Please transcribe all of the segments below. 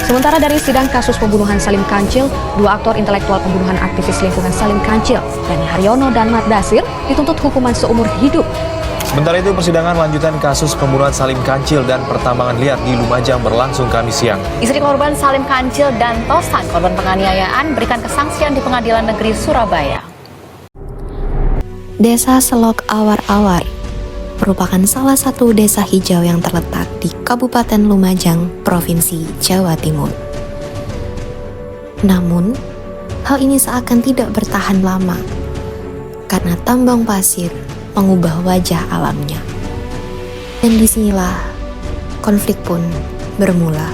Sementara dari sidang kasus pembunuhan Salim Kancil, dua aktor intelektual pembunuhan aktivis lingkungan Salim Kancil, Dani Haryono dan Mat Dasir, dituntut hukuman seumur hidup. Sementara itu, persidangan lanjutan kasus pembunuhan Salim Kancil dan pertambangan liar di Lumajang berlangsung Kamis siang. Istri korban Salim Kancil dan Tosan, korban penganiayaan, berikan kesaksian di Pengadilan Negeri Surabaya. Desa Selok Awar-Awar merupakan salah satu desa hijau yang terletak di Kabupaten Lumajang, Provinsi Jawa Timur. Namun, hal ini seakan tidak bertahan lama karena tambang pasir mengubah wajah alamnya. Dan disinilah konflik pun bermula.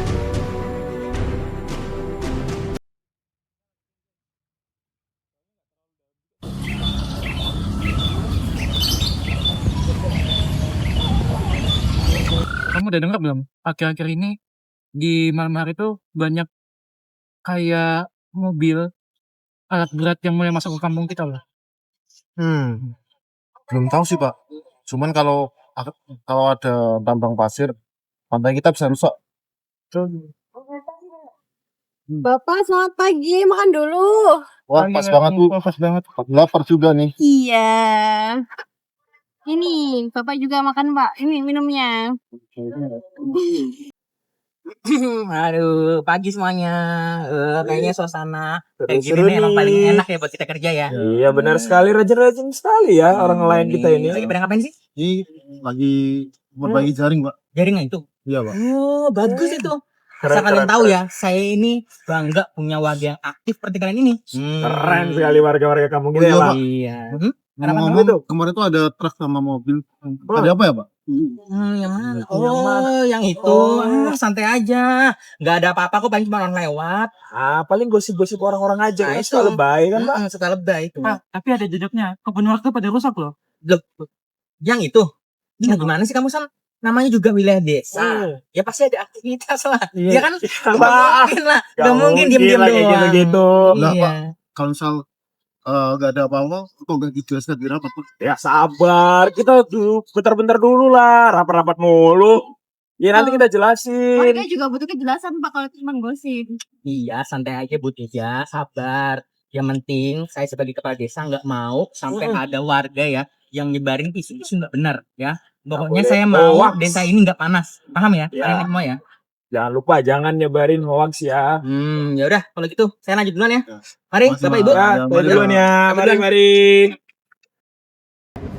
Kamu udah dengar belum? Akhir-akhir ini di malam hari tuh banyak kayak mobil alat berat yang mulai masuk ke kampung kita loh. Belum tahu sih Pak. Cuman kalau ada tambang pasir, pantai kita bisa rusak. Bapak selamat pagi, makan dulu. Wah pas banget Bu. Pas banget. Lapar juga nih. Iya. Ini, Bapak juga makan Pak. Ini minumnya. Aduh, pagi semuanya. Kayaknya suasana kayak gini nih emang paling enak ya buat kita kerja ya. Iya benar sekali, rajin-rajin sekali ya orang nelayan kita ini. Lagi pada ngapain sih? Ini lagi berbagi jaring Pak. Jaringan itu. Iya Pak. Oh, bagus itu. Keren, Asal kalian keren, tahu keren. ya, saya ini bangga punya warga yang aktif seperti kalian ini. Keren sekali warga-warga kampung kita Oh, iya, ya, Pak. Pak. Iya. Ngomong-ngomong, kemarin tuh ada truk sama mobil. Ada apa ya Pak? Yang mana? Yang mana? Oh, yang itu. Santai aja. Nggak ada apa-apa kok, paling cuma orang lewat. Paling gosip-gosip orang-orang aja Nah, kan itu. suka lebay kan, Pak. Suka lebay itu. Pak, tapi ada jejaknya. Kebun warga pada rusak loh. Loh, yang itu. Ini gimana sih kamu, San? Namanya juga wilayah desa. Ya pasti ada aktivitas lah. Iya. Ya kan? Iya, Nggak Pak. mungkin lah. Nggak mungkin diem-diem lah kayak doang. gitu-gitu. Lah, Iya. Pak. Kalau misal nggak ada apa-apa, kok nggak dijelaskan di rapat Pak? Ya sabar, kita dulu bentar-bentar dulu lah, rapat-rapat mulu. Ya nanti kita jelasin. Warga juga butuh kejelasan Pak kalau cuma gosip. Iya, santai aja Bu Teja, sabar. Yang penting saya sebagai kepala desa nggak mau sampai ada warga ya yang nyebarin isu-isu nggak benar ya. Pokoknya boleh saya mau hoax. desa ini nggak panas, paham ya? Ya. Kalian semua ya. Jangan lupa jangan nyebarin hoax ya. Ya udah kalau gitu saya lanjut duluan ya. Mari Makasih, Bapak Pak. Ibu. Ya, Ya, saya mari, duluan Pak. ya. Mari.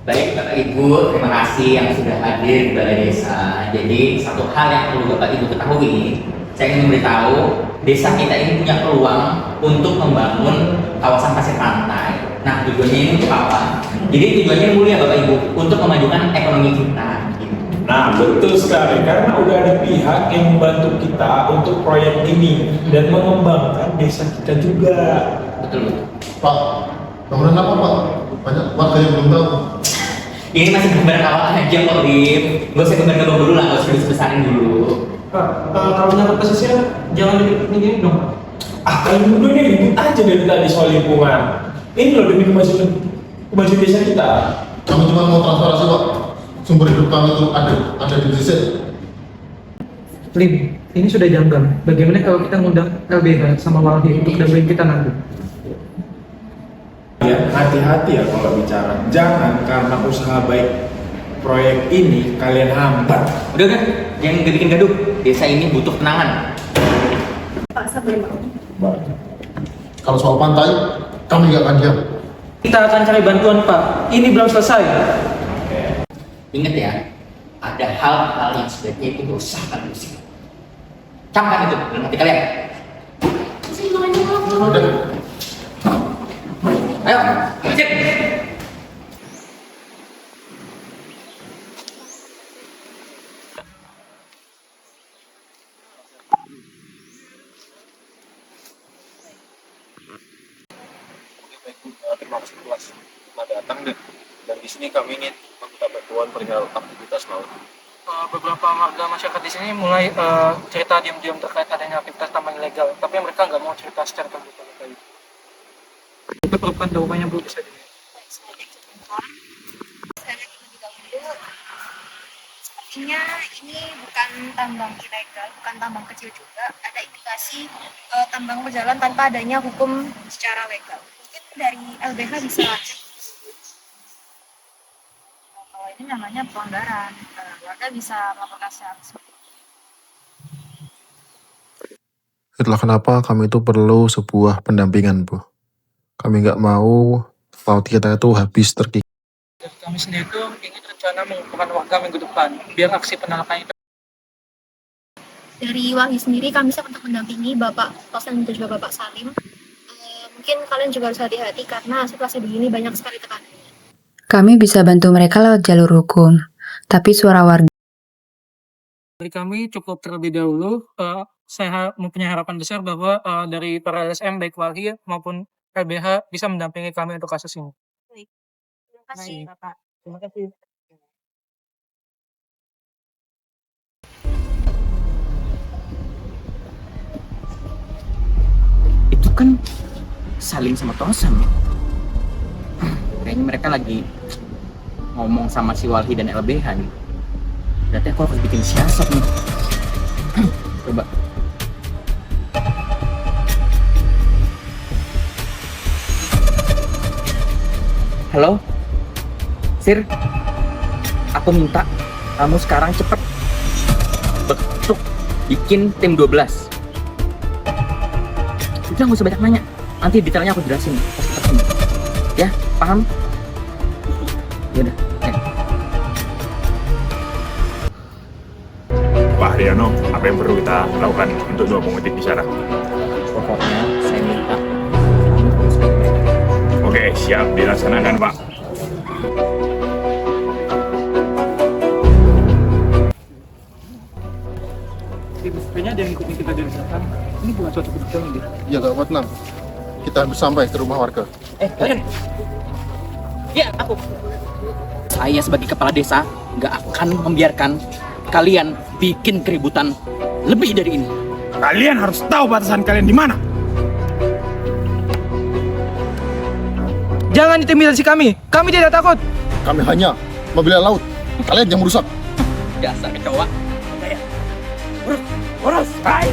Baik Bapak Ibu, terima kasih yang sudah hadir di Balai Desa. Jadi satu hal yang perlu Bapak Ibu ketahui, saya ingin memberitahu desa kita ini punya peluang untuk membangun kawasan pasir pantai. Nah tujuannya ini untuk apa? Jadi tujuannya mulia Bapak Ibu, untuk memajukan ekonomi kita. Nah, betul sekali. Karena udah ada pihak yang membantu kita untuk proyek ini dan mengembangkan desa kita juga. Betul. Pak, bangunan apa Pak? Banyak warga yang belum tahu. Ini masih gambaran awal aja kok, Dim. Gak usah gambar-gambar dulu lah, gak usah dibesarin dulu. Pak, kalau nyangkut pesisir jangan dikit-dikit dong, Pak. Kalian berdua ini ribut aja dari tadi soal lingkungan. Ini loh demi kemajuan desa kita. Kami cuma mau transparansi Pak. Sumber hidup kami itu ada di desa. Lim, ini sudah janggal. Bagaimana kalau kita ngundang LBH sama Walhi untuk dampingin kita nanti? Ya, hati-hati ya kalau bicara. Jangan karena usaha baik proyek ini kalian hambat. Udah kan? Jangan bikin gaduh. Desa ini butuh tenangan. Pak sabar Pak. Kalau soal pantai, kami nggak akan diam. Kita akan cari bantuan, Pak. Ini belum selesai. Ingat ya, ada hal-hal yang sebaiknya itu diusahakan dulu sih. Camkan itu dalam hati kalian. Udah. Ayo, cek. Terima kasih kelas telah datang dan di sini kami ingin meminta bantuan perihal aktivitas laut. Beberapa warga masyarakat di sini mulai cerita diam-diam terkait adanya aktivitas tambang ilegal, tapi mereka nggak mau cerita secara terbuka. Itu perlukan jawabannya belum bisa dilihat. Sepertinya ini bukan tambang ilegal, bukan tambang kecil juga. Ada indikasi tambang berjalan tanpa adanya hukum secara legal. Mungkin dari LBH bisa cek. Kalau ini namanya pelanggaran, warga bisa melaporkan secara resmi. Itulah kenapa kami itu perlu sebuah pendampingan, Bu. Kami nggak mau laut kita itu habis terkikis. Dari kami sendiri itu ingin rencana mengumpulkan warga minggu depan, biar aksi penolakan itu. Dari Walhi sendiri kami siap untuk mendampingi Bapak Tosan dan juga Bapak Salim. Mungkin kalian juga harus hati-hati karena situasi begini banyak sekali tekanan. Kami bisa bantu mereka lewat jalur hukum, tapi suara warga. Dari kami cukup terlebih dahulu. Saya mempunyai harapan besar bahwa dari para LSM baik Walhi maupun LBH bisa mendampingi kami untuk kasus ini. Terima kasih Bapak. Terima kasih. Itu kan Salim sama Tosan ya. Kayaknya mereka lagi ngomong sama si Walhi dan LBH nih. Berarti aku harus bikin siasat nih. Coba. Halo? Sir? Aku minta kamu sekarang cepet bentuk bikin tim 12. Udah gak usah banyak nanya. Nanti detailnya aku jelasin pas kita ketemu. Ya, paham? Yaudah, Pak Haryono, apa yang perlu kita lakukan untuk dua pemudik bicara? Pokoknya saya minta. Oke, siap dilaksanakan, Pak. Kayaknya ada yang ikutin kita dari belakang. Ini bukan suatu kebetulan deh. Ya nggak kuat, Nam. Kita harus sampai ke rumah warga. Kalian? Ya, aku. Saya sebagai kepala desa nggak akan membiarkan kalian bikin keributan lebih dari ini. Kalian harus tahu batasan kalian di mana. Jangan intimidasi kami tidak takut. Kami hanya membela laut. Kalian yang merusak. Dasar kecoa. Kayak Urus, baik.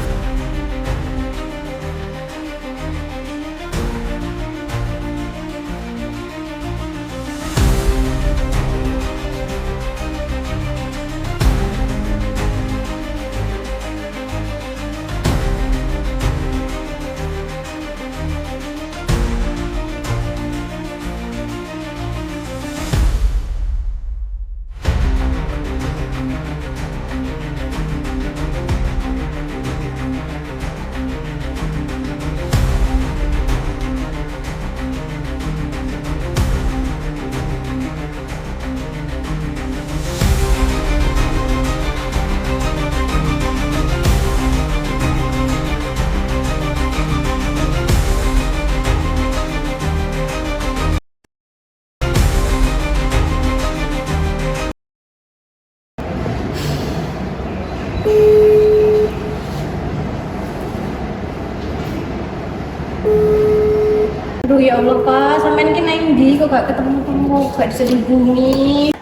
Aduh ya Allah Pak, sampean ki nang ndi kok gak ketemu-temu, gak bisa dihubungi.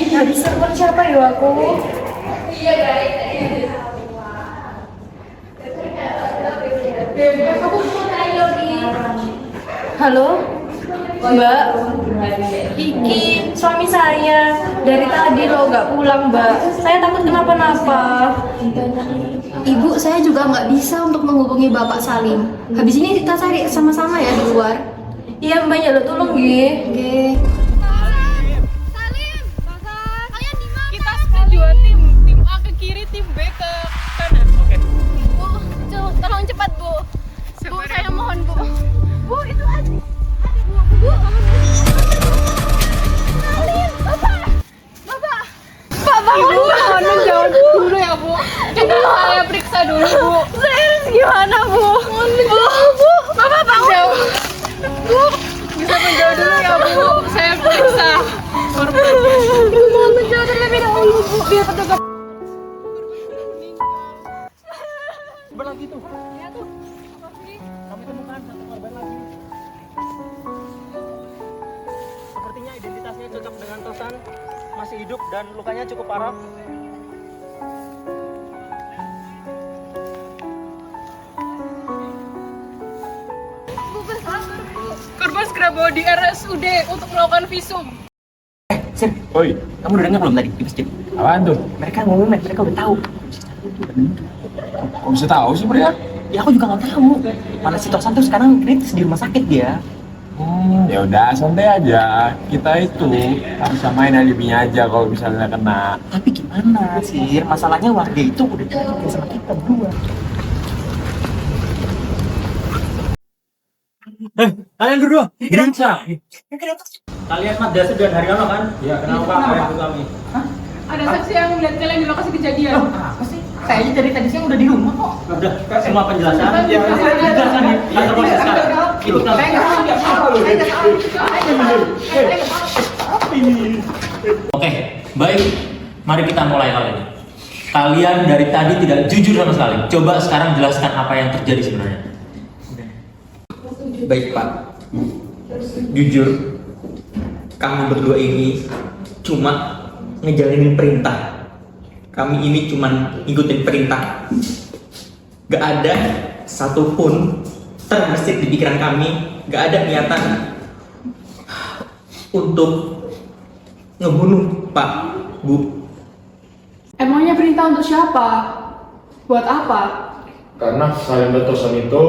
Gak bisa buat siapa ya aku? Halo, Mbak. Iki suami saya dari tadi loh gak pulang Mbak. Saya takut kenapa-napa. Ibu, saya juga nggak bisa untuk menghubungi Bapak Salim. Habis ini kita cari sama-sama ya di luar. Iya Mbak, ya lo tolong nggih. Oke. Kita dua tim A ke kiri, tim B ke kanan. Bu, tolong cepat Bu. Bu, saya mohon Bu. Bu, itu adik Bu. Salim, Bapak. Ibu, mohon menjawab dulu ya Bu. Coba saya periksa dulu Bu. Saya harus gimana Bu? Bu, Bapak bangun. Bu, bisa menjauh dulu ya Bu. Saya periksa. Mohon menjauh terlebih dahulu Bu, biar petugas. Berlagi tuh. Iya tuh. Kami temukan satu korban lagi. Sepertinya identitasnya cocok dengan Tosan. Mas hidup dan lukanya cukup parah. Korban segera bawa di RSUD untuk melakukan visum. Sir, Oi, kamu udah dengar belum tadi di masjid? apaan tuh? Mereka ngomong, mereka udah tahu. Kok bisa tahu sih mereka? Ya aku juga nggak tahu. Mana si Tosan tuh sekarang kritis di rumah sakit dia. Ya udah santai aja. Kita itu harus samain alibinya aja kalau misalnya kena. Tapi gimana sih? Masalahnya warga itu udah curiga sama kita berdua. Kalian berdua, Kenapa? kalian Mat Dasir dan Haryono kan? Ya Kenapa kalian ikut kami? Ada saksi yang melihat kalian di lokasi kejadian. Apa sih? Saya aja dari tadi siang udah di rumah kok. Udah, semua penjelasan. Ya, Penjelasan di kantor polisi sekarang. Ikut kami. Oke, baik. Mari kita mulai kali ini. Kalian dari tadi tidak jujur sama sekali. Coba sekarang jelaskan apa yang terjadi sebenarnya. Baik Pak. Jujur, kami berdua ini cuma ngejalanin perintah. Kami ini cuma ngikutin perintah. Gak ada satupun terbesit di pikiran kami. Gak ada niatan untuk ngebunuh Pak, Bu. Emangnya perintah untuk siapa? Buat apa? Karena Salim dan Tosan itu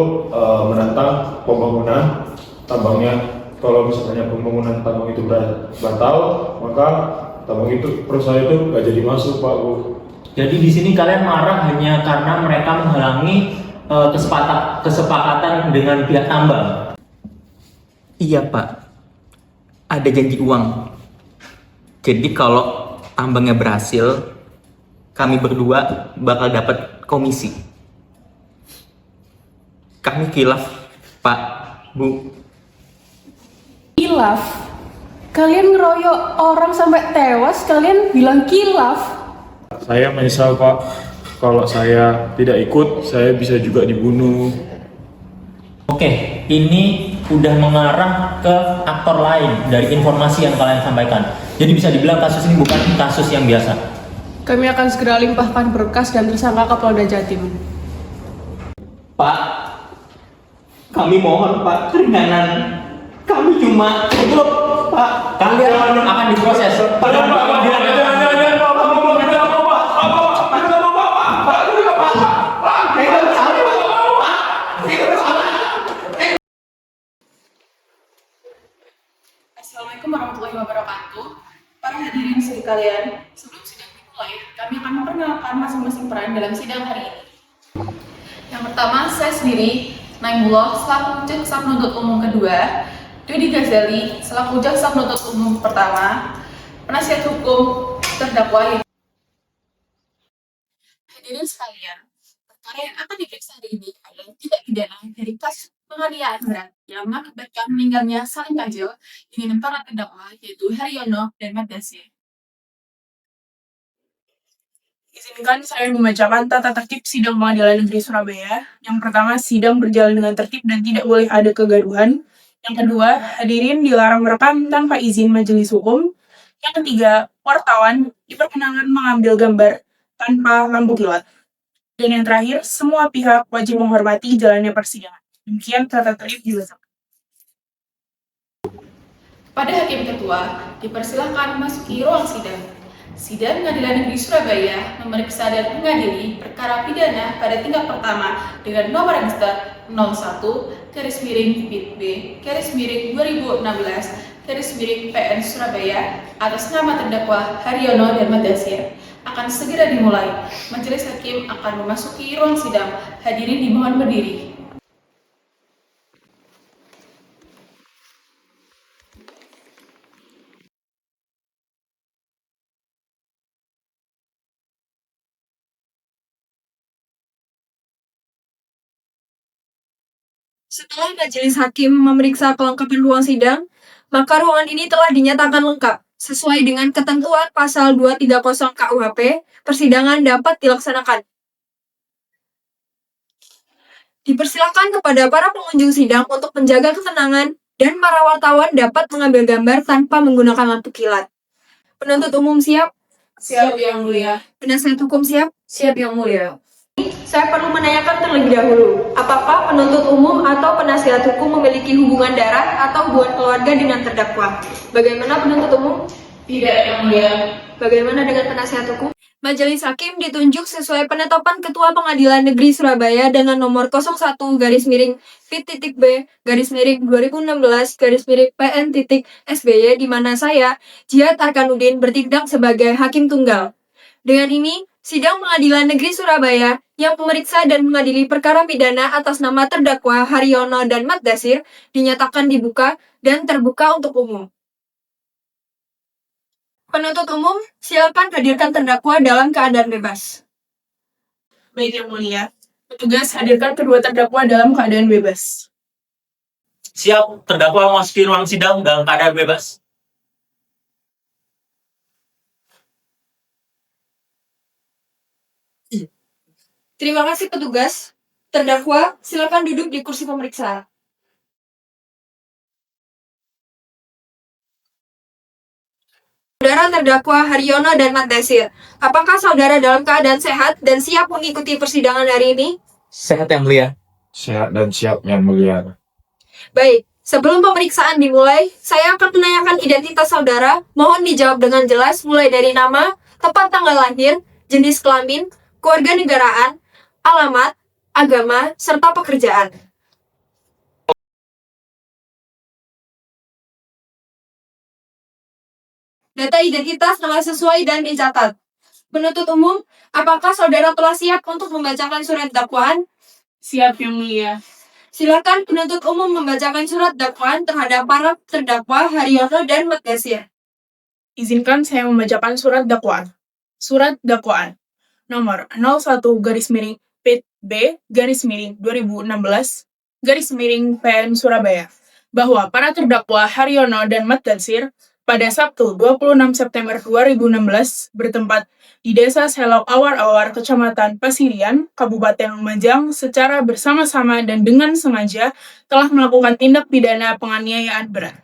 menantang pembangunan tambangnya. Kalau misalnya pembangunan tambang itu batal, maka tambang itu perusahaan itu nggak jadi masuk, Pak, Bu. Jadi di sini kalian marah hanya karena mereka menghalangi kesepakatan dengan pihak tambang. Iya Pak. Ada janji uang. Jadi kalau tambangnya berhasil, kami berdua bakal dapat komisi. Kami khilaf, Pak, Bu. Kilaf? Kalian ngeroyok orang sampai tewas, kalian bilang kilaf? Saya menyesal Pak, kalau saya tidak ikut, saya bisa juga dibunuh. Oke, ini udah mengarah ke aktor lain dari informasi yang kalian sampaikan. Jadi bisa dibilang kasus ini bukan kasus yang biasa. Kami akan segera limpahkan berkas dan tersangka ke Polda Jatim. Pak, kami mohon Pak, keringanan. Kami cuma Pak, kalian akan diproses. Assalamualaikum warahmatullahi wabarakatuh. Para hadirin sekalian, sebelum sidang dimulai, kami akan memperkenalkan masing-masing peran dalam sidang hari ini. Yang pertama, saya sendiri, Naimullah, selaku jaksa penuntut umum kedua, Dodi Ghazali, selaku jaksa penuntut umum pertama, penasihat hukum terdakwa. Hadirin sekalian, perkara yang akan diperiksa hari ini adalah tindak pidana dari kasus penganiayaan berat yang mengakibatkan meninggalnya Salim Kancil dengan para terdakwa yaitu Haryono dan Mat Dasir. Izinkan saya membacakan tata tertib sidang Pengadilan Negeri Surabaya. Yang pertama, sidang berjalan dengan tertib dan tidak boleh ada kegaduhan. Yang kedua, hadirin dilarang merekam tanpa izin majelis hukum. Yang ketiga, wartawan diperkenankan mengambil gambar tanpa lampu kilat. Dan yang terakhir, semua pihak wajib menghormati jalannya persidangan. Demikian tata tertib dilaksanakan. Pada hakim ketua, dipersilakan memasuki ruang sidang. Sidang Pengadilan Negeri Surabaya memeriksa dan mengadili perkara pidana pada tingkat pertama dengan nomor register 01-B/2016/PN Surabaya atas nama terdakwa Haryono dan Mat Dasir akan segera dimulai. Majelis hakim akan memasuki ruang sidang. Hadirin dimohon berdiri. Setelah majelis hakim memeriksa kelengkapan ruang sidang, maka ruangan ini telah dinyatakan lengkap. Sesuai dengan ketentuan pasal 230 KUHP, persidangan dapat dilaksanakan. Dipersilakan kepada para pengunjung sidang untuk menjaga ketenangan dan para wartawan dapat mengambil gambar tanpa menggunakan lampu kilat. Penuntut umum siap? Siap, Yang Mulia. Penasihat hukum siap? Siap, Yang Mulia. Saya perlu menanyakan terlebih dahulu, apakah penuntut umum atau penasihat hukum memiliki hubungan darah atau hubungan keluarga dengan terdakwa? Bagaimana penuntut umum? Tidak, Yang Mulia. Bagaimana dengan penasihat hukum? Majelis Hakim ditunjuk sesuai penetapan Ketua Pengadilan Negeri Surabaya dengan nomor 01 garis miring P.B garis miring 2016 garis miring PN SBY di mana saya, Jihad Arkanuddin, bertindak sebagai Hakim Tunggal. Dengan ini, Sidang Pengadilan Negeri Surabaya yang memeriksa dan mengadili perkara pidana atas nama terdakwa Haryono dan Maddasir dinyatakan dibuka dan terbuka untuk umum. Penuntut umum, silakan hadirkan terdakwa dalam keadaan bebas. Baik, Yang Mulia. Petugas, hadirkan kedua terdakwa dalam keadaan bebas. Siap, terdakwa memasuki ruang sidang dalam keadaan bebas. Terima kasih petugas. Terdakwa, silakan duduk di kursi pemeriksa. Saudara terdakwa Haryono dan Maddasir, apakah saudara dalam keadaan sehat dan siap mengikuti persidangan hari ini? Sehat, Yang Mulia. Sehat dan siap, Yang Mulia. Baik, sebelum pemeriksaan dimulai, saya akan menanyakan identitas saudara. Mohon dijawab dengan jelas mulai dari nama, tempat tanggal lahir, jenis kelamin, keluarga negaraan, alamat, agama, serta pekerjaan. Data identitas telah sesuai dan dicatat. Penuntut umum, apakah saudara telah siap untuk membacakan surat dakwaan? Siap, Yang Mulia. Silakan penuntut umum membacakan surat dakwaan terhadap para terdakwa Haryono dan Maddasir. Izinkan saya membacakan surat dakwaan. Surat dakwaan nomor 01 garis miring P.B garis miring 2016 garis miring PN Surabaya bahwa para terdakwa Haryono dan Maddasir pada Sabtu 26 September 2016 bertempat di Desa Selok Awar-Awar, Kecamatan Pasirian, Kabupaten Lumajang secara bersama-sama dan dengan sengaja telah melakukan tindak pidana penganiayaan berat.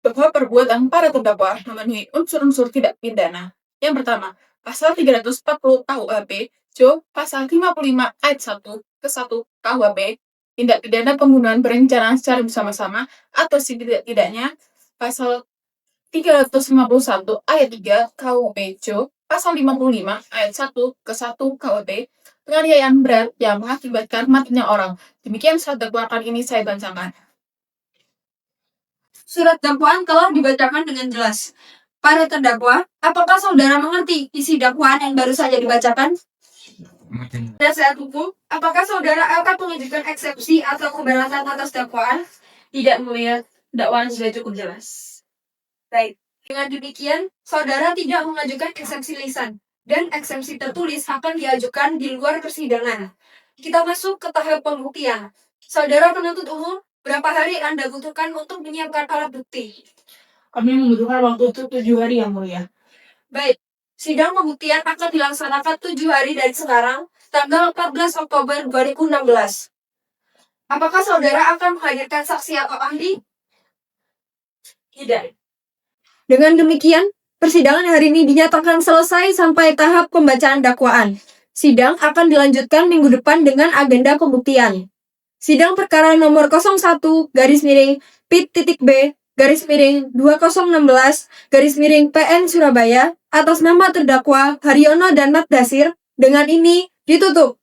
Bahwa perbuatan para terdakwa memenuhi unsur-unsur tidak pidana. Yang pertama, Pasal 340 KUHP, Jo, Pasal 55 ayat 1 ke 1 KUHP, tindak pidana pembunuhan berencana secara bersama-sama atau setidak-tidaknya, Pasal 351 ayat 3 KUHP Jo, Pasal 55 ayat 1 ke 1 KUHP, penganiayaan berat yang mengakibatkan matinya orang. Demikian surat dakwaan ini saya bacakan. Surat dakwaan telah dibacakan dengan jelas. Para terdakwa, apakah saudara mengerti isi dakwaan yang baru saja dibacakan? Penasihat hukum, apakah saudara akan mengajukan eksepsi atau keberatan atas dakwaan? Tidak, melihat dakwaan sudah cukup jelas. Baik, dengan demikian, saudara tidak mengajukan eksepsi lisan, dan eksepsi tertulis akan diajukan di luar persidangan. Kita masuk ke tahap pembuktian. Saudara penuntut umum, berapa hari Anda butuhkan untuk menyiapkan alat bukti? Kami membutuhkan waktu itu 7 hari, Yang Mulia. Baik, sidang pembuktian akan dilaksanakan 7 hari dari sekarang, tanggal 14 Oktober 2016. Apakah saudara akan menghadirkan saksi atau ahli? Tidak. Dengan demikian, persidangan hari ini dinyatakan selesai sampai tahap pembacaan dakwaan. Sidang akan dilanjutkan minggu depan dengan agenda pembuktian. Sidang perkara nomor 01 garis miring P.B garis miring 2016 garis miring PN Surabaya atas nama terdakwa Haryono dan Maddasir dengan ini ditutup.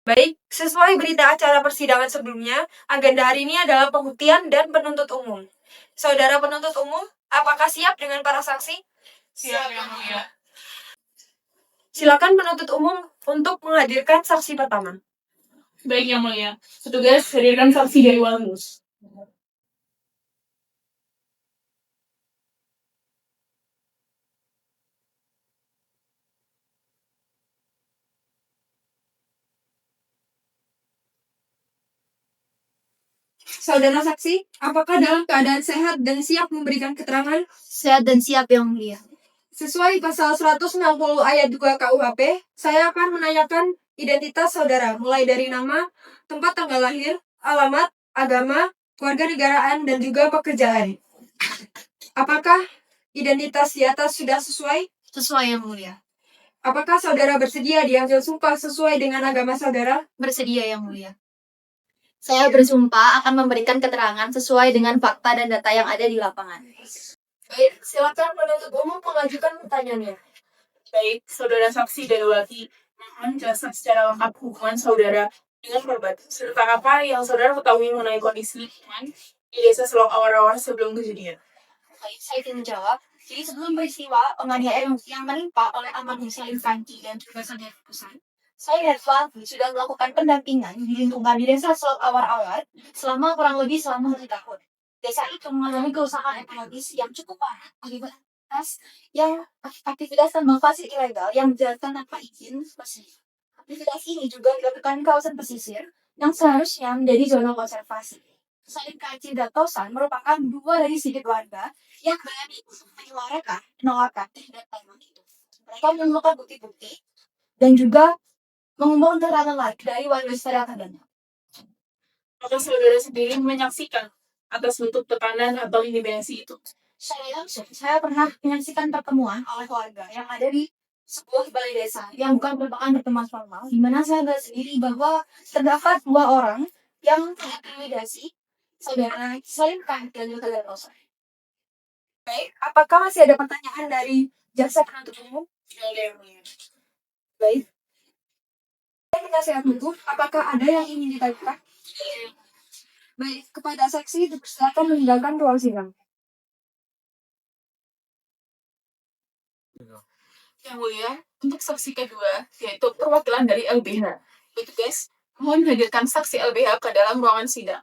Baik, sesuai berita acara persidangan sebelumnya, agenda hari ini adalah pembuktian dan penuntut umum. Saudara penuntut umum, apakah siap dengan para saksi? Siap, Yang Mulia. Silakan penuntut umum untuk menghadirkan saksi pertama. Baik, Yang Mulia. Petugas, hadirkan saksi dari Walmus. Saudara saksi, apakah dalam keadaan sehat dan siap memberikan keterangan? Sehat dan siap, Yang Mulia. Sesuai pasal 160 ayat 2 KUHP, saya akan menanyakan identitas saudara, mulai dari nama, tempat tanggal lahir, alamat, agama, kewarganegaraan, dan juga pekerjaan. Apakah identitas di atas sudah sesuai? Sesuai Yang Mulia. Apakah saudara bersedia diambil sumpah sesuai dengan agama saudara? Bersedia Yang Mulia. Saya bersumpah akan memberikan keterangan sesuai dengan fakta dan data yang ada di lapangan. Baik, silakan penuntut umum mengajukan pertanyaannya. Baik, saudara saksi dan waki, mohon jelaskan secara lengkap hubungan saudara dengan korban, serta apa yang saudara ketahui mengenai kondisi lingkungan di desa Selok Awar-Awar sebelum kejadian. Baik, saya ingin menjawab. Jadi sebelum peristiwa penganiayaan yang menimpa oleh almarhum Salim Kanci dan juga saudara Kusan, saya dan Fadli sudah melakukan pendampingan di lingkungan di desa Selok Awar-Awar selama kurang lebih 1 tahun. Desa itu mengalami kerusakan ekologis yang cukup parah akibat aktivitas tambang pasir ilegal yang dijalankan tanpa izin pesisir. Aktivitas ini juga dilakukan di kawasan pesisir yang seharusnya menjadi zona konservasi. Salim Kanci dan Tosan merupakan 2 dari sedikit warga yang berani menyuarakan penolakan terhadap tambang itu. Mereka menemukan bukti-bukti dan juga mengumpulkan keterangan lagi dari warga sekitar adanya. Apakah saudara sendiri menyaksikan atas bentuk tekanan atau intimidasi itu? Saya pernah menyaksikan pertemuan oleh warga yang ada di sebuah balai desa yang bukan merupakan pertemuan formal, di mana saya melihat sendiri bahwa terdapat 2 orang yang mengintimidasi saudara Salim Kanci dan juga saudara Tosan. Baik, apakah masih ada pertanyaan dari jaksa penuntut umum? Tidak ada yang mulia. Baik. Penasihat hukum, apakah ada yang ingin ditanyakan? Baik, kepada saksi dipersilakan meninggalkan ruang sidang. Yang mulia, untuk saksi kedua, yaitu perwakilan dari LBH. Petugas, mohon hadirkan saksi LBH ke dalam ruangan sidang.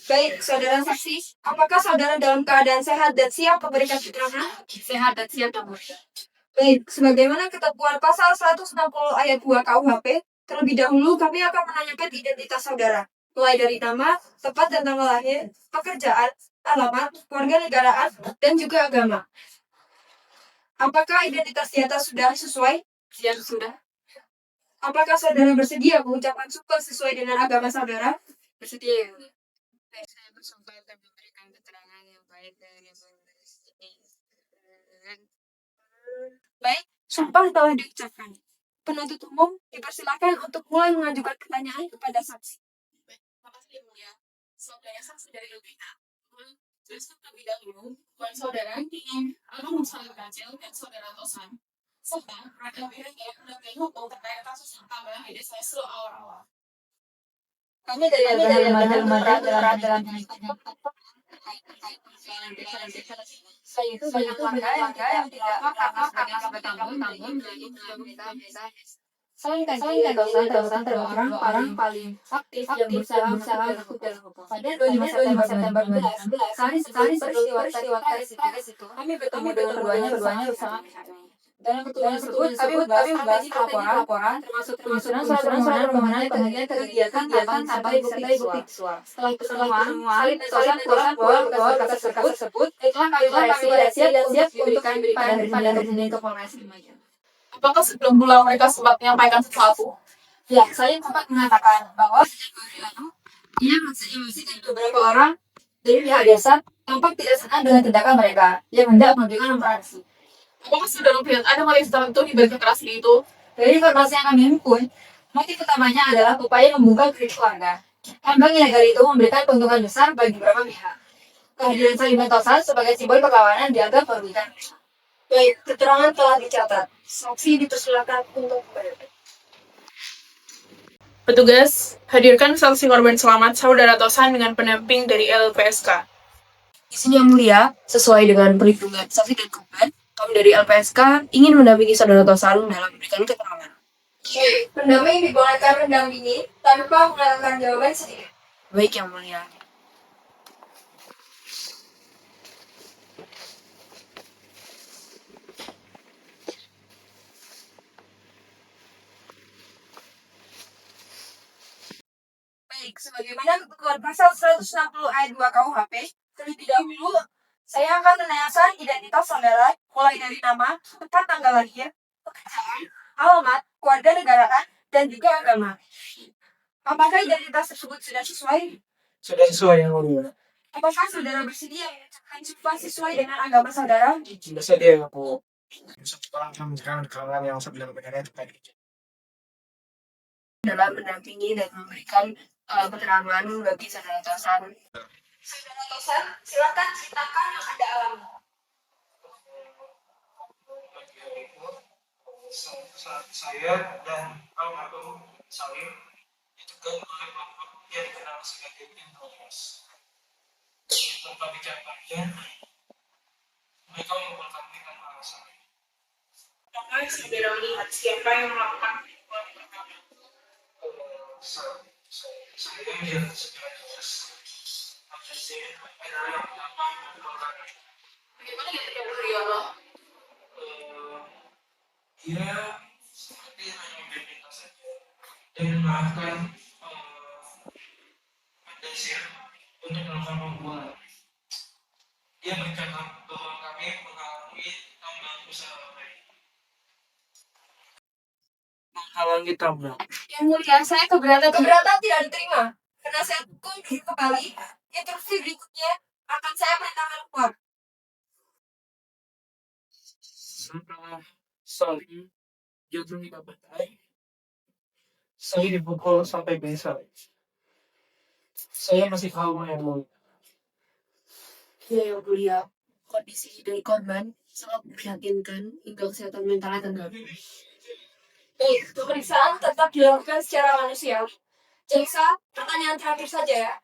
Baik, saudara saksi, apakah saudara dalam keadaan sehat dan siap memberikan keterangan? Sehat dan siap, Yang Mulia. Baik, sebagaimana ketentuan pasal 160 ayat 2 KUHP, terlebih dahulu kami akan menanyakan identitas saudara, mulai dari nama, tempat dan tanggal lahir, pekerjaan, alamat, kewarganegaraan, dan juga agama. Apakah identitas di atas sudah sesuai? Siap, sudah. Apakah saudara bersedia mengucapkan sumpah sesuai dengan agama saudara? Bersedia. Saya bersumpah akan memberikan keterangan yang baik dan yang baik, sumpah telah diucapkan. Penuntut umum dipersilakan untuk mulai mengajukan pertanyaan kepada saksi. Makasih, Yang Mulia. Saudara saksi dari LBH, mohon jelaskan terlebih dahulu hubungan saudara dengan almarhum Salim Kanci dan saudara Tosan, serta peran LBH yang mendampingi hukum terkait kasus tambang di desa Selok Awar-Awar. Kami dari LBH dalam saya itu banyak warga yang tidak karena sebagai tambang Saling Tosan tergolong orang paling aktif yang berusaha masuk dalam hukum. Pada 25 September 2019, sehari peristiwa tragis itu, kami bertemu dengan keduanya bersama dalam pertemuan tersebut, kami membahas laporan, termasuk surat mengenai kegiatan sampai bukti visual. Setelah pertemuan, Salim dan Tosan bahwa berkas tersebut telah kami koreksi dan siap diberikan pada rekening ke Polres Lumajang. Apakah sebelum pulang mereka sempat menyampaikan sesuatu? Ya, saya sempat mengatakan bahwa sejak hari lalu, ia menginstruksikan beberapa orang dari pihak desa tampak tidak senang dengan tindakan mereka yang hendak memberikan operasi. Apakah saudara melihat ada motif tertentu di balik kekerasan itu? Dari informasi yang kami himpun, motif utamanya adalah upaya membuka kredit warga. Tambang ilegal itu memberikan keuntungan besar bagi beberapa pihak. Kehadiran Salim dan Tosan sebagai simbol perlawanan dianggap merugikan. Baik, keterangan telah dicatat. Saksi dipersilakan untuk kembali. Petugas, hadirkan saksi korban selamat saudara Tosan dengan pendamping dari LPSK. Di sini Yang Mulia, sesuai dengan perlindungan saksi dan korban, kami dari LPSK ingin mendampingi saudara Tosan dalam memberikan keterangan. Pendamping dibolehkan mendampingi tanpa mengatakan jawaban sedikit. Baik Yang Mulia. Baik, sebagaimana ketentuan pasal 160 ayat 2 KUHP, Terlebih dahulu, saya akan menanyakan identitas saudara, mulai dari nama, tempat tanggal lahir, pekerjaan, alamat, keluarga negaraan, dan juga agama. Apakah identitas tersebut sudah sesuai? Sudah sesuai yang mulia. Apakah saudara bersedia menunjukkan info sesuai dengan agama saudara? Bersedia ya Bu. Setelah menjelaskan keterangan yang sebenarnya terkait Dalam mendampingi dan memberikan keterangan bagi saudara Tosan. Saudara Tosan, silakan ceritakan yang Anda alami. saya dan almarhum Salim ditegur oleh kelompok yang dikenal sebagai Introverts. Tanpa bicara panjang, mereka memukul kami tanpa alasan. Apakah saudara melihat siapa yang melakukan penipuan pertama? Saya melihat secara jelas Madrasah adalah yang pertama memukul kami. Bagaimana dia terjadi Riono? Dia seperti hanya berpinta saja dan memaafkan Madrasah untuk melakukan pembunuhan. Dia berkata bahwa kami mengalami tambang usaha lain. Menghalangi tambang. Yang mulia, saya keberatan tidak diterima. Penasihat hukum kembali. Instruksi berikutnya akan saya perintahkan keluar. Setelah Salim jatuh di batai, saya dipukul sampai besar. Saya masih trauma yang mulia. Ya, yang mulia, kondisi dari korban sangat memprihatinkan hingga kesehatan mentalnya terganggu. Pemeriksaan tetap dilakukan secara manusiawi. Jaksa, pertanyaan terakhir saja ya.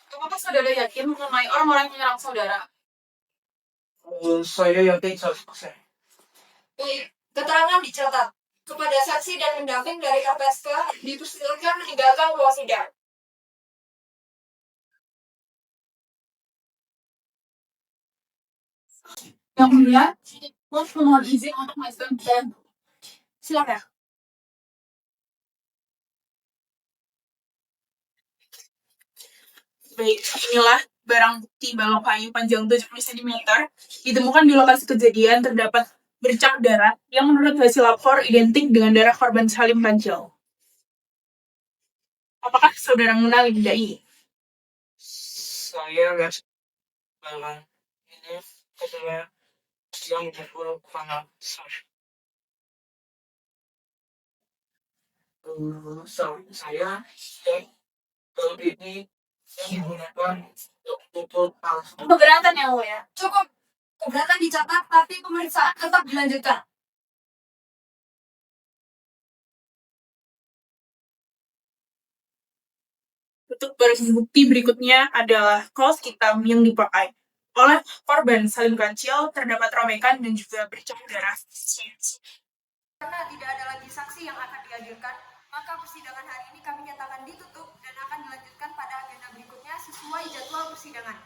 Apakah saudara yakin mengenai orang-orang yang menyerang saudara? Saya yakin 100%. Keterangan dicatat. Kepada saksi dan pendamping dari LPSK dipersilakan meninggalkan ruang sidang. Yang mulia, mohon izin untuk mengajukan dan Silakan. baik, inilah barang bukti balok kayu panjang 70 cm ditemukan di lokasi kejadian. Terdapat bercak darah yang menurut hasil lapor identik dengan darah korban Salim Kancil. Apakah saudara mengenal benda ini? Saya lihat barang ini adalah yang dipukul kepala saya. Saya dan barang ini yang digunakan untuk tutup palsu. Keberatan yang mulia. Cukup. Keberatan dicatat, tapi pemeriksaan tetap dilanjutkan. Untuk barang bukti berikutnya adalah kaos hitam yang dipakai oleh korban Salim Kancil. Terdapat robekan dan juga bercak darah. Karena tidak ada lagi saksi yang akan dihadirkan, maka persidangan hari ini kami nyatakan ditutup dan akan dilanjutkan pada agenda berikutnya sesuai jadwal persidangan.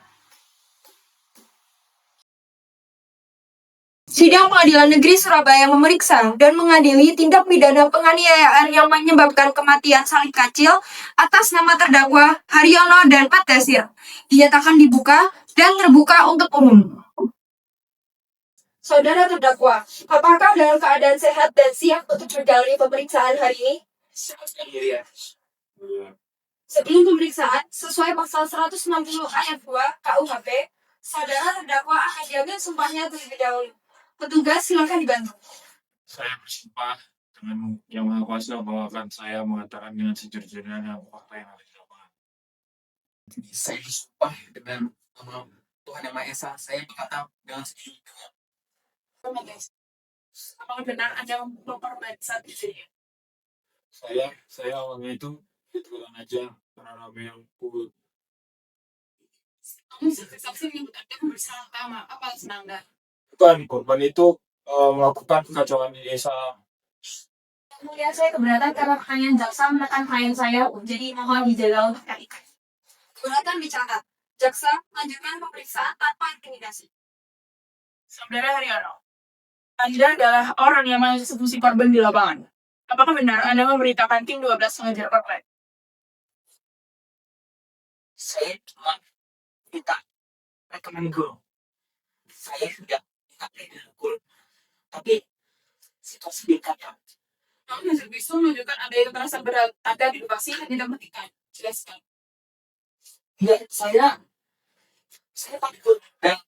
Sidang Pengadilan Negeri Surabaya memeriksa dan mengadili tindak pidana penganiayaan yang menyebabkan kematian Salim Kancil atas nama terdakwa Haryono dan Maddasir. Dinyatakan dibuka dan terbuka untuk umum. Saudara terdakwa, apakah dalam keadaan sehat dan siap untuk menjalani pemeriksaan hari ini? Sebelum pemeriksaan, sesuai pasal 160 ayat 2 KUHP, saudara terdakwa akan diambil sumpahnya terlebih dahulu. Petugas, silakan dibantu. Saya bersumpah dengan Yang Maha Kuasa bahwa akan saya mengatakan dengan sejujurnya fakta yang ada di lapangan. Saya bersumpah dengan nama Tuhan Yang Maha Esa, saya berkata dengan sejujurnya. Apakah benar Anda memukul korban saat kejadian? Saya awalnya itu kebetulan aja karena rame yang pukul. Namun saksi menyebut Anda bersalah utama. Apa alasan Anda? Bukan, korban itu melakukan kekacauan di desa. Yang mulia, saya keberatan karena pertanyaan jaksa menekan klien saya, jadi mohon dijaga untuk etika. Keberatan dicatat. Jaksa lanjutkan pemeriksaan tanpa intimidasi. Saudara Haryono, Anda adalah orang yang mengeksekusi korban di lapangan. Apakah benar Anda memberitakan tim 12 mengejar korban? Saya cuma minta recommend goal. Saya sudah mengupgrade goal, tapi situasi berkata. Namun hasil visum menunjukkan adanya kekerasan berat, ada di lokasi yang tidak matikan. Jelaskan. Ya, saya takut dan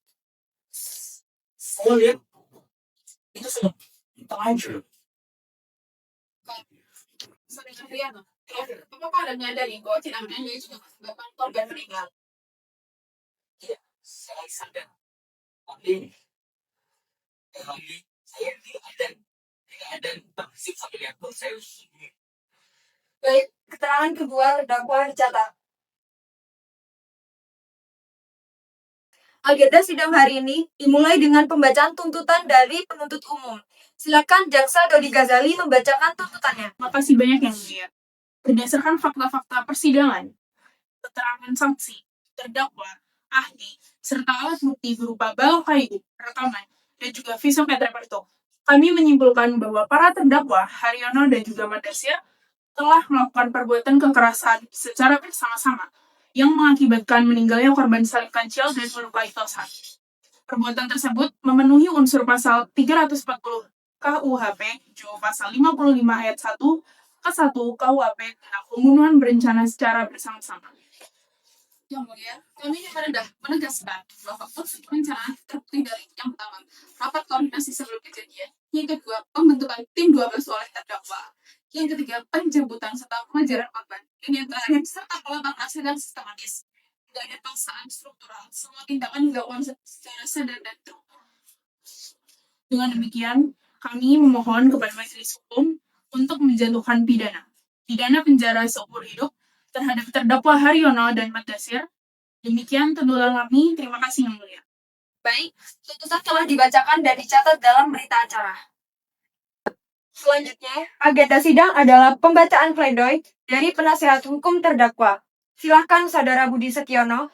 saya lihat itu sudah terlanjur. Saudara Riano, terakhir, apakah Anda menyadari bahwa tindakan Anda juga menyebabkan korban meninggal? Ya, saya sadar. Tapi saya tidak ada prinsip sampai lihat pun saya sendiri. Baik, keterangan kedua terdakwa dicatat. Agenda sidang hari ini dimulai dengan pembacaan tuntutan dari penuntut umum. Silakan Jaksa Dodi Ghazali membacakan tuntutannya. Makasih banyak yang mulia. Berdasarkan fakta-fakta persidangan, keterangan saksi, terdakwa, ahli, serta alat bukti berupa balok kayu, rekaman, dan juga visum et reperto, kami menyimpulkan bahwa para terdakwa Haryono dan juga Madasir telah melakukan perbuatan kekerasan secara bersama-sama yang mengakibatkan meninggalnya korban Salim Kancil dan melukai Tosan. Perbuatan tersebut memenuhi unsur pasal 340 KUHP, junto pasal 55 ayat 1 ke 1 KUHP tentang pembunuhan berencana secara bersama-sama. Yang mulia, kami menegaskan bahwa unsur perencanaan terbukti dari yang pertama, rapat koordinasi sebelum kejadian. Yang kedua, pembentukan tim 12 oleh terdakwa. Yang ketiga, penjemputan serta pengajaran korban. Dan yang terakhir, serta pelaksanaan dan sistematis. Tidak ada paksaan struktural. Semua tindakan dilakukan secara sadar dan terukur. Dengan demikian, kami memohon kepada majelis hukum untuk menjatuhkan pidana penjara seumur hidup terhadap terdakwa Haryono dan Madasir. Demikian tuntutan kami. Terima kasih yang mulia. Baik, tuntutan telah dibacakan dan dicatat dalam berita acara. Selanjutnya, agenda sidang adalah pembacaan pledoi dari penasihat hukum terdakwa. Silakan Saudara Budi Setiono.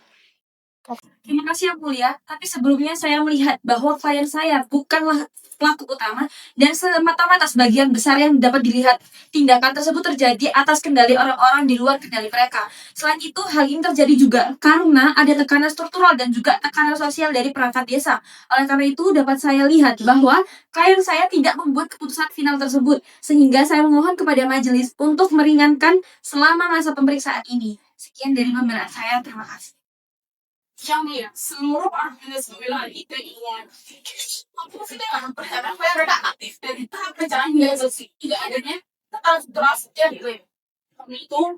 Terima kasih Yang Mulia, tapi sebelumnya saya melihat bahwa klien saya bukanlah pelaku utama dan semata-mata sebagian besar yang dapat dilihat tindakan tersebut terjadi atas kendali orang-orang di luar kendali mereka. Selain itu, hal ini terjadi juga karena ada tekanan struktural dan juga tekanan sosial dari perangkat desa. Oleh karena itu, dapat saya lihat bahwa klien saya tidak membuat keputusan final tersebut, sehingga saya memohon kepada majelis untuk meringankan selama masa pemeriksaan ini. Sekian dari pembelaan saya, terima kasih. Yang mulia, seluruh organisasi wilayah dan ilmuwan mempersidakan perjalanan yang aktif dari tahap perencanaan hingga eksekusi. Tidak adanya tekanan struktural sejak klaim.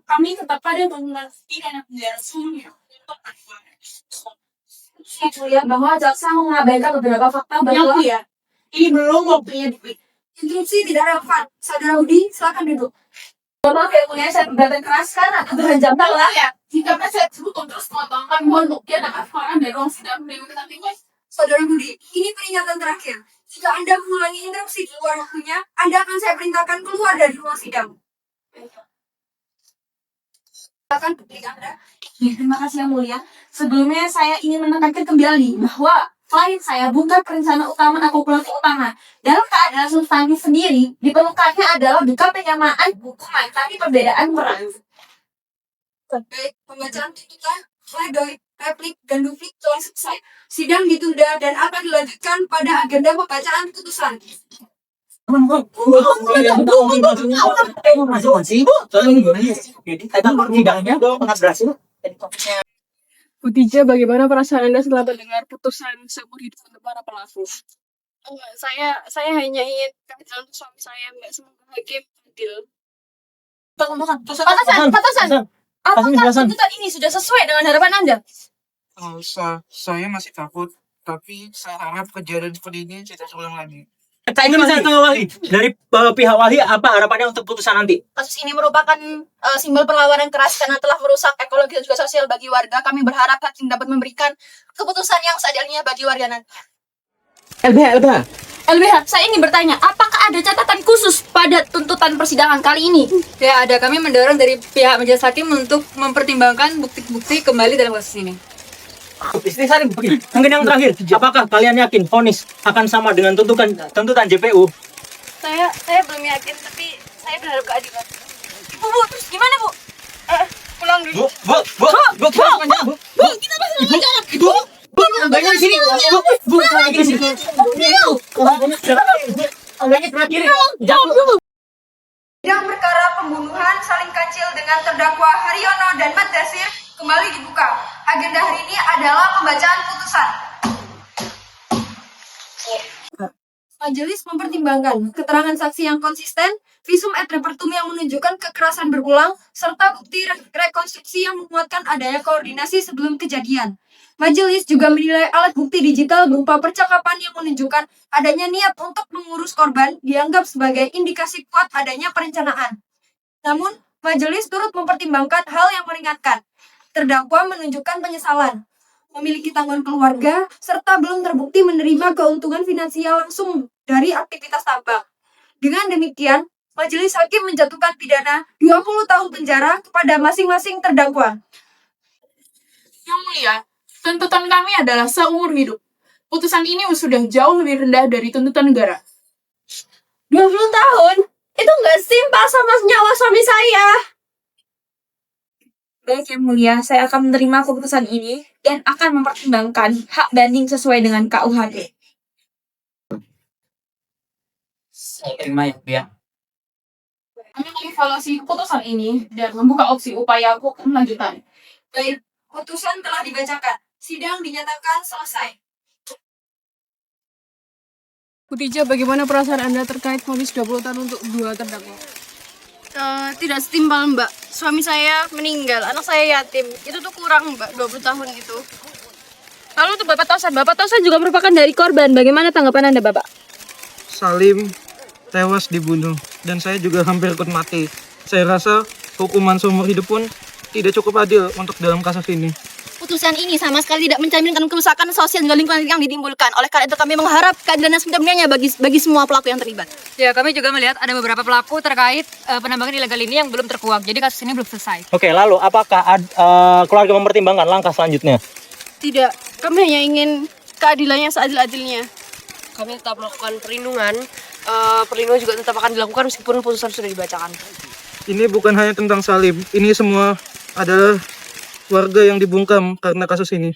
Kami tetap pada tuntutan pidana penjara seumur untuk anak. Yang Mulia, bahwa jaksa mengabaikan beberapa fakta bahwa... Yang Mulia, ini belum waktunya diberi. Interupsi tidak relevan. Saudara Budi, silakan duduk. Maaf Yang Mulia, saya keberatan keras karena berjam telah. Jika penasihat hukum terus mengatakan mohon bukti dan keterangan dari ruang sidang beri keterangan. Saudara Budi, ini peringatan terakhir. Jika Anda mengulangi interupsi di luar waktunya, Anda akan saya perintahkan keluar dari ruang sidang. Silakan bukti Anda. Ya, terima kasih Yang Mulia. Sebelumnya saya ingin menekankan kembali bahwa klien saya bukan perencana utama atau pelaku utama. Dalam keadaan substansi sendiri, diperlukannya adalah bukan penyamaan hukuman, tapi perbedaan peran. Baik, pembacaan tuntutan, pledoi, replik, dan duplik telah selesai. Sidang ditunda dan akan dilanjutkan pada agenda pembacaan putusan. Butija, bagaimana perasaan Anda setelah mendengar putusan seumur hidup untuk para pelaku? Saya hanya ingin keadilan untuk suami saya, Mbak. Semoga hakim adil. Patasan. Apakah tuntutan ini sudah sesuai dengan harapan Anda? Saya masih takut, tapi saya harap kejadian seperti ini tidak terulang lagi. Saya ingin saya tahu Wali, dari pihak Wali apa harapannya untuk putusan nanti? Kasus ini merupakan simbol perlawanan keras karena telah merusak ekologi dan juga sosial bagi warga. Kami berharap hakim dapat memberikan keputusan yang seadilnya bagi warga nanti. LBH, saya ingin bertanya, apakah ada catatan khusus pada tuntutan persidangan kali ini? Ya, ada. Kami mendorong dari pihak majelis hakim untuk mempertimbangkan bukti-bukti kembali dalam kasus ini. Mungkin yang terakhir, apakah kalian yakin vonis akan sama dengan tuntutan JPU? Saya belum yakin, tapi saya berharap keadilan. Bu, terus gimana Bu? Pulang dulu. Bu, kita masih dalam acara. Abangnya di sini. Bu, lagi di sini. Abangnya terakhir. Jauh. Sidang perkara pembunuhan Salim Kancil dengan terdakwa Haryono dan Maddatsir kembali dibuka. Agenda hari ini adalah pembacaan putusan. Majelis mempertimbangkan keterangan saksi yang konsisten, visum et repertum yang menunjukkan kekerasan berulang, serta bukti rekonstruksi yang menguatkan adanya koordinasi sebelum kejadian. Majelis juga menilai alat bukti digital berupa percakapan yang menunjukkan adanya niat untuk mengurus korban dianggap sebagai indikasi kuat adanya perencanaan. Namun, majelis turut mempertimbangkan hal yang meringankan. Terdakwa menunjukkan penyesalan, memiliki tanggungan keluarga, serta belum terbukti menerima keuntungan finansial langsung dari aktivitas tambang. Dengan demikian, majelis hakim menjatuhkan pidana 20 tahun penjara kepada masing-masing terdakwa. Yang mulia, tuntutan kami adalah seumur hidup. Putusan ini sudah jauh lebih rendah dari tuntutan negara. 20 tahun? Itu nggak setimpal sama nyawa suami saya. Baik Yang Mulia, saya akan menerima keputusan ini dan akan mempertimbangkan hak banding sesuai dengan KUHP. Saya terima ya. Kami mengevaluasi keputusan ini dan membuka opsi upaya hukum lanjutan. Baik, putusan telah dibacakan. Sidang dinyatakan selesai. Khadijah, bagaimana perasaan Anda terkait vonis 20 tahun untuk dua terdakwa? Tidak setimpal, Mbak. Suami saya meninggal, anak saya yatim. Itu tuh kurang, Mbak, 20 tahun itu. Lalu untuk Bapak Tosan juga merupakan dari korban. Bagaimana tanggapan Anda, Bapak? Salim tewas dibunuh dan saya juga hampir ikut mati. Saya rasa hukuman seumur hidup pun tidak cukup adil untuk dalam kasus ini. Putusan ini sama sekali tidak mencerminkan kerusakan sosial dan lingkungan yang ditimbulkan. Oleh karena itu kami mengharap keadilan yang sebenarnya bagi semua pelaku yang terlibat. Ya, kami juga melihat ada beberapa pelaku terkait penambangan ilegal ini yang belum terkuak. Jadi kasus ini belum selesai. Oke, lalu apakah keluarga mempertimbangkan langkah selanjutnya? Tidak, kami hanya ingin keadilannya seadil-adilnya. Kami tetap melakukan perlindungan. Perlindungan juga tetap akan dilakukan meskipun putusan sudah dibacakan. Ini bukan hanya tentang Salim, ini semua adalah warga yang dibungkam karena kasus ini.